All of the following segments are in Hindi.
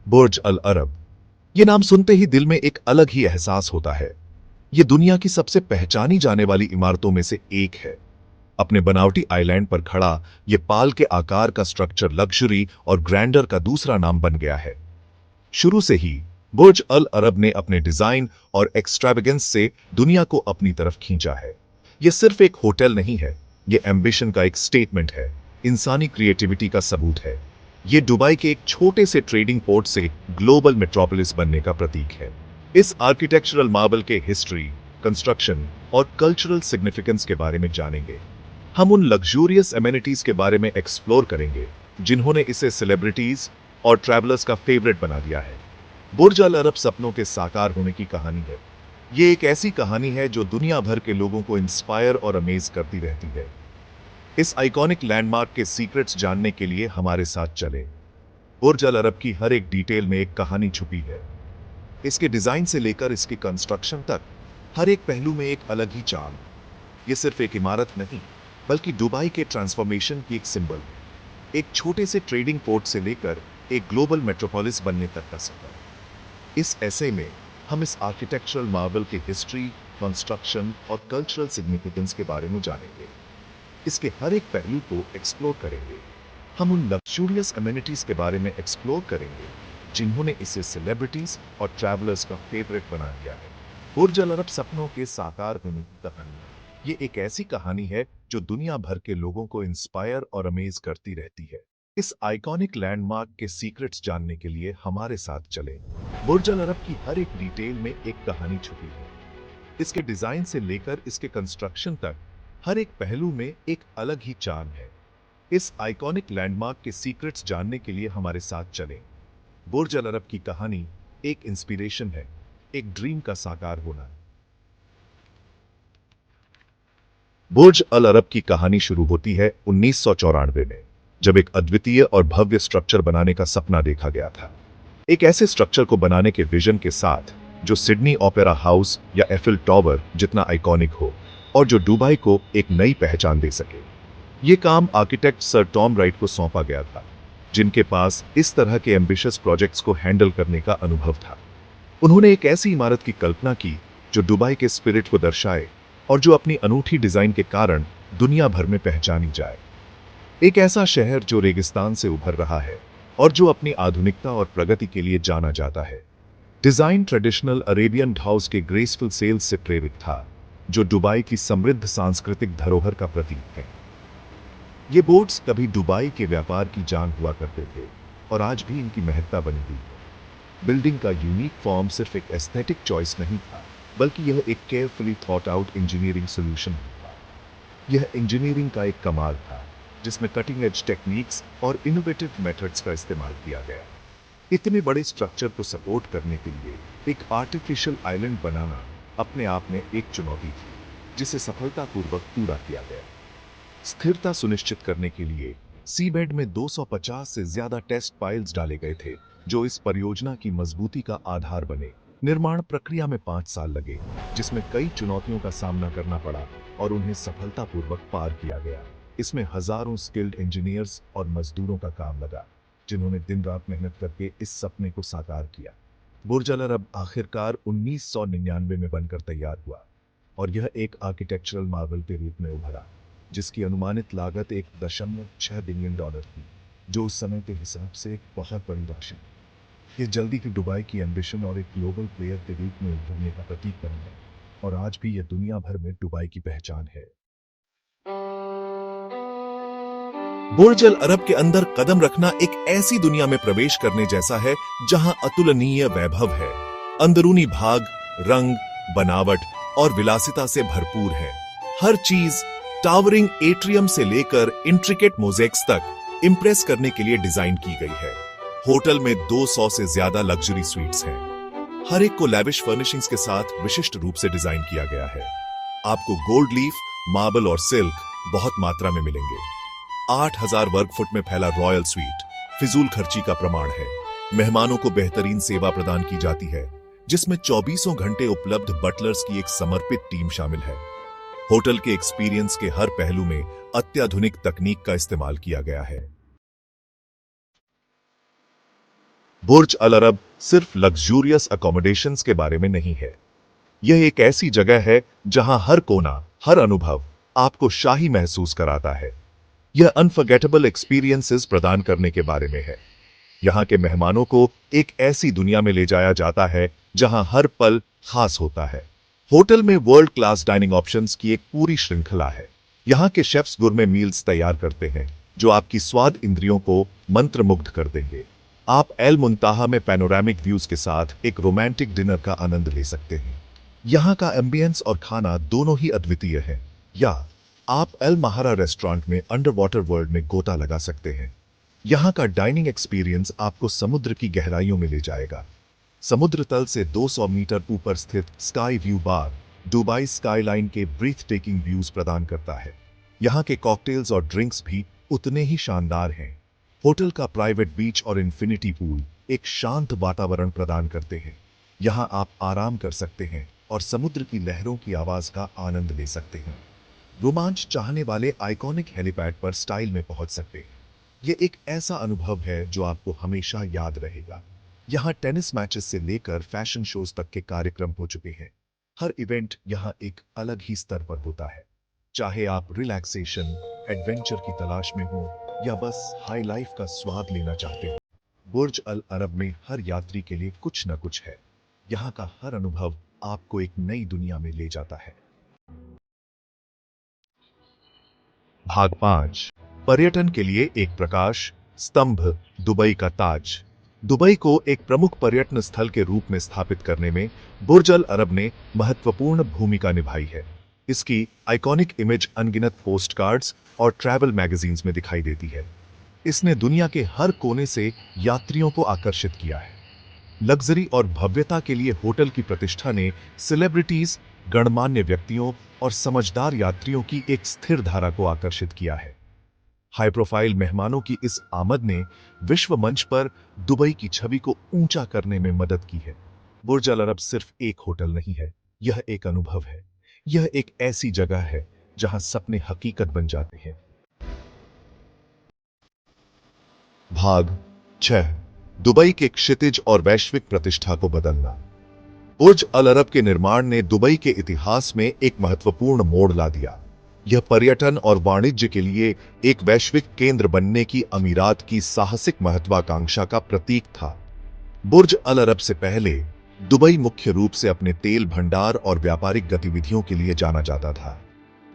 बुर्ज अल अरब। ये नाम सुनते ही दिल में एक अलग ही एहसास होता है। ये दुनिया की सबसे पहचानी जाने वाली इमारतों में से एक है। अपने बनावटी आइलैंड पर खड़ा ये पाल के आकार का स्ट्रक्चर लग्जरी और ग्रैंडर का दूसरा नाम बन गया है। शुरू से ही बुर्ज अल अरब ने अपने डिजाइन और एक्सट्रावेगेंस से दुनिया को अपनी तरफ खींचा है। यह सिर्फ एक होटल नहीं है, यह एम्बिशन का एक स्टेटमेंट है, इंसानी क्रिएटिविटी का सबूत है। यह दुबई के एक छोटे से ट्रेडिंग पोर्ट से ग्लोबल मेट्रोपोलिस बनने का प्रतीक है। इस आर्किटेक्चरल मार्बल के हिस्ट्री, कंस्ट्रक्शन और कल्चरल सिग्निफिकेंस के बारे में जानेंगे। हम उन लग्जूरियस एमेनिटीज के बारे में एक्सप्लोर करेंगे जिन्होंने इसे सेलिब्रिटीज और ट्रैवलर्स का फेवरेट बना दिया है। बुर्ज अल अरब सपनों के साकार होने की कहानी है। ये एक ऐसी कहानी है जो दुनिया भर के लोगों को इंस्पायर और अमेज करती रहती है। इस आइकॉनिक लैंडमार्क के सीक्रेट्स जानने के लिए हमारे साथ चलें। बुर्ज अल अरब की हर एक डिटेल में एक कहानी छुपी है। इसके डिजाइन से लेकर इसके कंस्ट्रक्शन तक हर एक पहलू में एक अलग ही चार्म। ये सिर्फ एक इमारत नहीं, बल्कि दुबई के ट्रांसफॉर्मेशन की एक सिंबल है। एक छोटे से ट्रेडिंग पोर्ट से लेकर एक ग्लोबल मेट्रोपोलिस बनने तक का सफर। इस ऐसे में हम इस आर्किटेक्चरल मार्वल की हिस्ट्री, कंस्ट्रक्शन और कल्चरल सिग्निफिकेंस के बारे में जानेंगे। इसके हर एक पहलू को एक्सप्लोर करेंगे। हम उन लग्जूरियस अमेनिटीज के बारे में एक्सप्लोर करेंगे जिन्होंने इसे सेलिब्रिटीज और ट्रैवलर्स का फेवरेट बना दिया है। बुर्ज अल अरब सपनों के साकार होने की कहानी। ये एक ऐसी कहानी है जो दुनिया भर के लोगों को इंस्पायर और अमेज करती रहती है। इस आइकॉनिक लैंडमार्क के सीक्रेट्स जानने के लिए हमारे साथ चलें। बुर्ज अल अरब की हर एक डिटेल में एक कहानी छुपी है। इसके डिजाइन से लेकर इसके कंस्ट्रक्शन तक हर एक पहलू में एक अलग ही चार्म है। इस आइकॉनिक लैंडमार्क के सीक्रेट्स जानने के लिए हमारे साथ चलें। बुर्ज अल अरब की कहानी एक इंस्पिरेशन है, एक ड्रीम का साकार होना। बुर्ज अल अरब की कहानी शुरू होती है 1994 में, जब एक अद्वितीय और भव्य स्ट्रक्चर बनाने का सपना देखा गया था। एक ऐसे स्ट्रक्चर को बनाने के विजन के साथ जो सिडनी ओपेरा हाउस या एफिल टावर जितना आइकॉनिक हो और जो दुबई को एक नई पहचान दे सके। ये काम आर्किटेक्ट सर टॉम राइट को सौंपा गया था, जिनके पास इस तरह के एम्बिशियस प्रोजेक्ट्स को हैंडल करने का अनुभव था। उन्होंने एक ऐसी इमारत की कल्पना की जो दुबई के स्पिरिट को दर्शाए और जो अपनी अनूठी डिजाइन के कारण दुनिया भर में पहचानी जाए। एक ऐसा शहर जो रेगिस्तान से उभर रहा है और जो अपनी आधुनिकता और प्रगति के लिए जाना जाता है। डिजाइन ट्रेडिशनल अरेबियन हाउस के ग्रेसफुल सेल्स से प्रेरित था, जो दुबई की समृद्ध सांस्कृतिक धरोहर का प्रतीक है। ये बोट्स कभी दुबई के व्यापार की जान हुआ करते थे और आज भी इनकी महत्ता बनी हुई है। बिल्डिंग का यूनिक फॉर्म सिर्फ एक एस्थेटिक चॉइस नहीं था, बल्कि यह एक carefully thought out engineering solution था। यह इंजीनियरिंग का एक कमाल था, जिसमें कटिंग एज टेक्निक्स और इनोवेटिव मेथड्स का इस्तेमाल किया गया। इतने बड़े स्ट्रक्चर को सपोर्ट करने के लिए एक आर्टिफिशियल आइलैंड बनाना अपने आप में एक चुनौती थी, जिसे सफलतापूर्वक पूरा किया गया। स्थिरता सुनिश्चित करने के लिए सीबेड में 250 से ज्यादा टेस्ट पाइल्स डाले गए थे, जो इस परियोजना की मजबूती का आधार बने। निर्माण प्रक्रिया में 5 साल लगे, जिसमें कई चुनौतियों का सामना करना पड़ा और उन्हें सफलतापूर्वक पार किया गया। इसमें हजारों स्किल्ड इंजीनियर्स और मजदूरों का काम लगा, जिन्होंने दिन रात मेहनत करके इस सपने को साकार किया। बुर्ज अल अरब आखिरकार 1999 में बनकर तैयार हुआ और यह एक आर्किटेक्चरल मार्वल के रूप में उभरा, जिसकी अनुमानित लागत 1.6 बिलियन डॉलर थी, जो उस समय के हिसाब से एक बहुत बड़ी राशि। ये जल्दी ही दुबई की एम्बिशन और एक ग्लोबल प्लेयर के रूप में उभरने का प्रतीक बन गया और आज भी यह दुनिया भर में दुबई की पहचान है। बुर्ज अल अरब के अंदर कदम रखना एक ऐसी दुनिया में प्रवेश करने जैसा है जहां अतुलनीय वैभव है। अंदरूनी भाग, रंग, बनावट और विलासिता से भरपूर है। हर चीज टावरिंग एट्रियम से लेकर इंट्रिकेट मोज़ेक्स तक इंप्रेस करने के लिए डिजाइन की गई है। होटल में 200 से ज्यादा लग्जरी स्वीट्स हैं। हर एक को लैविश फर्निशिंग्स के साथ विशिष्ट रूप से डिजाइन किया गया है। आपको गोल्ड लीफ, मार्बल और सिल्क बहुत मात्रा में मिलेंगे। 8000 वर्ग फुट में फैला रॉयल स्वीट फिजूल खर्ची का प्रमाण है। मेहमानों को बेहतरीन सेवा प्रदान की जाती है, जिसमें 24 घंटे उपलब्ध बटलर्स की एक समर्पित टीम शामिल है। होटल के एक्सपीरियंस के हर पहलू में अत्याधुनिक तकनीक का इस्तेमाल किया गया है। बुर्ज अल अरब सिर्फ लग्जूरियस अकोमोडेशंस के बारे में नहीं है। यह एक ऐसी जगह है जहां हर कोना, हर अनुभव आपको शाही महसूस कराता है। यह अनफॉरगेटेबल एक्सपीरियंसेस प्रदान करने के बारे में है। यहाँ के मेहमानों को एक ऐसी दुनिया में ले जाया जाता है जहां हर पल खास होता है। होटल में वर्ल्ड क्लास डाइनिंग ऑप्शंस की एक पूरी श्रृंखला है। यहाँ के शेफ्स गुरमे मील्स तैयार करते हैं जो आपकी स्वाद इंद्रियों को मंत्रमुग्ध कर देंगे। आप एल मुंताहा में पैनोरामिक व्यूज के साथ एक रोमांटिक डिनर का आनंद ले सकते हैं। यहाँ का एम्बियंस और खाना दोनों ही अद्वितीय है। या आप एल महारा रेस्टोरेंट में अंडर वाटर वर्ल्ड में गोता लगा सकते हैं। यहाँ का डाइनिंग एक्सपीरियंस आपको समुद्र की गहराइयों में ले जाएगा। समुद्र तल से 200 मीटर ऊपर स्थित स्काई व्यू बार दुबई स्काईलाइन के ब्रीथ टेकिंग व्यूज प्रदान करता है। यहाँ के कॉकटेल्स और ड्रिंक्स भी उतने ही शानदार हैं। होटल का प्राइवेट बीच और इन्फिनिटी पूल एक शांत वातावरण प्रदान करते हैं। यहाँ आप आराम कर सकते हैं और समुद्र की लहरों की आवाज का आनंद ले सकते हैं। रोमांच चाहने वाले आइकॉनिक हेलीपैड पर स्टाइल में पहुंच सकते हैं। यह एक ऐसा अनुभव है जो आपको हमेशा याद रहेगा। यहाँ टेनिस मैचेस से लेकर फैशन शोज तक के कार्यक्रम हो चुके हैं। हर इवेंट यहाँ एक अलग ही स्तर पर होता है। चाहे आप रिलैक्सेशन, एडवेंचर की तलाश में हो या बस हाई लाइफ का स्वाद लेना चाहते हो, बुर्ज अल अरब में हर यात्री के लिए कुछ न कुछ है। यहाँ का हर अनुभव आपको एक नई दुनिया में ले जाता है। भाग 5, पर्यटन के लिए एक प्रकाश स्तंभ, दुबई का ताज। दुबई को एक प्रमुख पर्यटन स्थल के रूप में स्थापित करने में बुर्ज अल अरब ने महत्वपूर्ण भूमिका निभाई है। इसकी आइकॉनिक इमेज अनगिनत पोस्टकार्ड्स और ट्रैवल मैगजीन्स में दिखाई देती है। इसने दुनिया के हर कोने से यात्रियों को आकर्षित किया है। लग्जरी और भव्यता के लिए होटल की प्रतिष्ठा ने सेलिब्रिटीज, गणमान्य व्यक्तियों और समझदार यात्रियों की एक स्थिर धारा को आकर्षित किया है। हाई प्रोफाइल मेहमानों की इस आमद ने विश्व मंच पर दुबई की छवि को ऊंचा करने में मदद की है। बुर्ज अल अरब सिर्फ एक होटल नहीं है, यह एक अनुभव है। यह एक ऐसी जगह है जहां सपने हकीकत बन जाते हैं। भाग 6, दुबई के क्षितिज और वैश्विक प्रतिष्ठा को बदलना। बुर्ज अल अरब के निर्माण ने दुबई के इतिहास में एक महत्वपूर्ण मोड़ ला दिया। यह पर्यटन और वाणिज्य के लिए एक वैश्विक केंद्र बनने की अमीरात की साहसिक महत्वाकांक्षा का प्रतीक था। बुर्ज अल अरब से पहले दुबई मुख्य रूप से अपने तेल भंडार और व्यापारिक गतिविधियों के लिए जाना जाता था।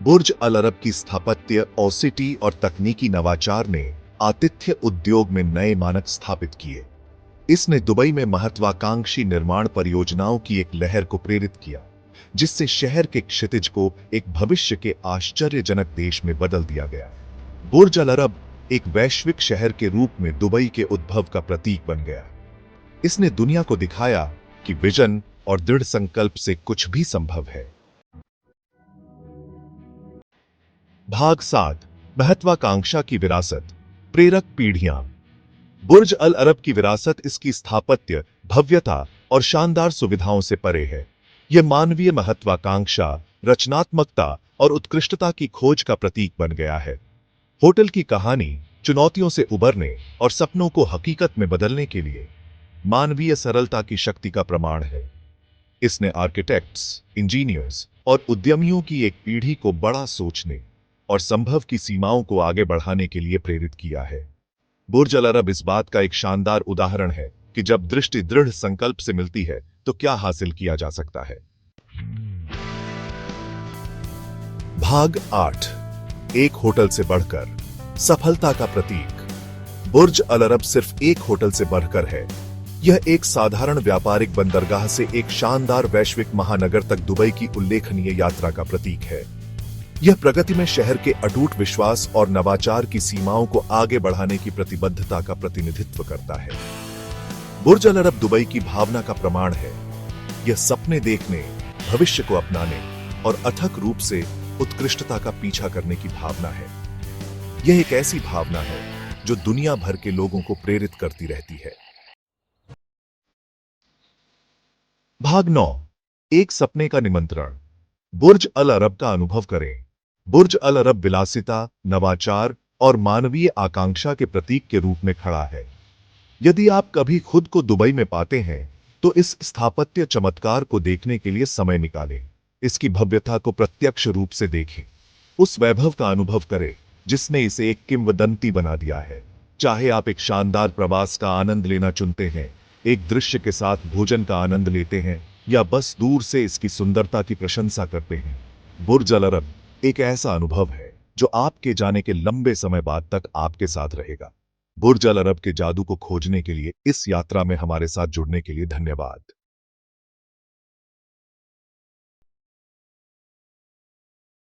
बुर्ज अल अरब की स्थापत्य, औसिटी और तकनीकी नवाचार ने आतिथ्य उद्योग में नए मानक स्थापित किए। इसने दुबई में महत्वाकांक्षी निर्माण परियोजनाओं की एक लहर को प्रेरित किया, जिससे शहर के क्षितिज को एक भविष्य के आश्चर्यजनक देश में बदल दिया गया। बुर्ज अल अरब एक वैश्विक शहर के रूप में दुबई के उद्भव का प्रतीक बन गया। इसने दुनिया को दिखाया कि विजन और दृढ़ संकल्प से कुछ भी संभव है। भाग 7, महत्वाकांक्षा की विरासत, प्रेरक पीढ़ियां। बुर्ज अल अरब की विरासत इसकी स्थापत्य, भव्यता और शानदार सुविधाओं से परे है। यह मानवीय महत्वाकांक्षा, रचनात्मकता और उत्कृष्टता की खोज का प्रतीक बन गया है। होटल की कहानी चुनौतियों से उबरने और सपनों को हकीकत में बदलने के लिए मानवीय सरलता की शक्ति का प्रमाण है। इसने आर्किटेक्ट्स, इंजीनियर्स और उद्यमियों की एक पीढ़ी को बड़ा सोचने और संभव की सीमाओं को आगे बढ़ाने के लिए प्रेरित किया है। बुर्ज अल अरब इस बात का एक शानदार उदाहरण है कि जब दृष्टि दृढ़ संकल्प से मिलती है तो क्या हासिल किया जा सकता है। भाग 8, एक होटल से बढ़कर, सफलता का प्रतीक। बुर्ज अल अरब सिर्फ एक होटल से बढ़कर है। यह एक साधारण व्यापारिक बंदरगाह से एक शानदार वैश्विक महानगर तक दुबई की उल्लेखनीय यात्रा का प्रतीक है। यह प्रगति में शहर के अटूट विश्वास और नवाचार की सीमाओं को आगे बढ़ाने की प्रतिबद्धता का प्रतिनिधित्व करता है। बुर्ज अल अरब दुबई की भावना का प्रमाण है। यह सपने देखने, भविष्य को अपनाने और अथक रूप से उत्कृष्टता का पीछा करने की भावना है। यह एक ऐसी भावना है जो दुनिया भर के लोगों को प्रेरित करती रहती है। भाग 9, एक सपने का निमंत्रण। बुर्ज अल अरब का अनुभव करें। बुर्ज अल अरब विलासिता, नवाचार और मानवीय आकांक्षा के प्रतीक के रूप में खड़ा है। यदि आप कभी खुद को दुबई में पाते हैं तो इस स्थापत्य चमत्कार को देखने के लिए समय निकालें। इसकी भव्यता को प्रत्यक्ष रूप से देखें, उस वैभव का अनुभव करें जिसने इसे एक किंवदंती बना दिया है। चाहे आप एक शानदार प्रवास का आनंद लेना चुनते हैं, एक दृश्य के साथ भोजन का आनंद लेते हैं, या बस दूर से इसकी सुंदरता की प्रशंसा करते हैं, बुर्ज अल अरब एक ऐसा अनुभव है जो आपके जाने के लंबे समय बाद तक आपके साथ रहेगा। बुर्ज अल अरब के जादू को खोजने के लिए इस यात्रा में हमारे साथ जुड़ने के लिए धन्यवाद।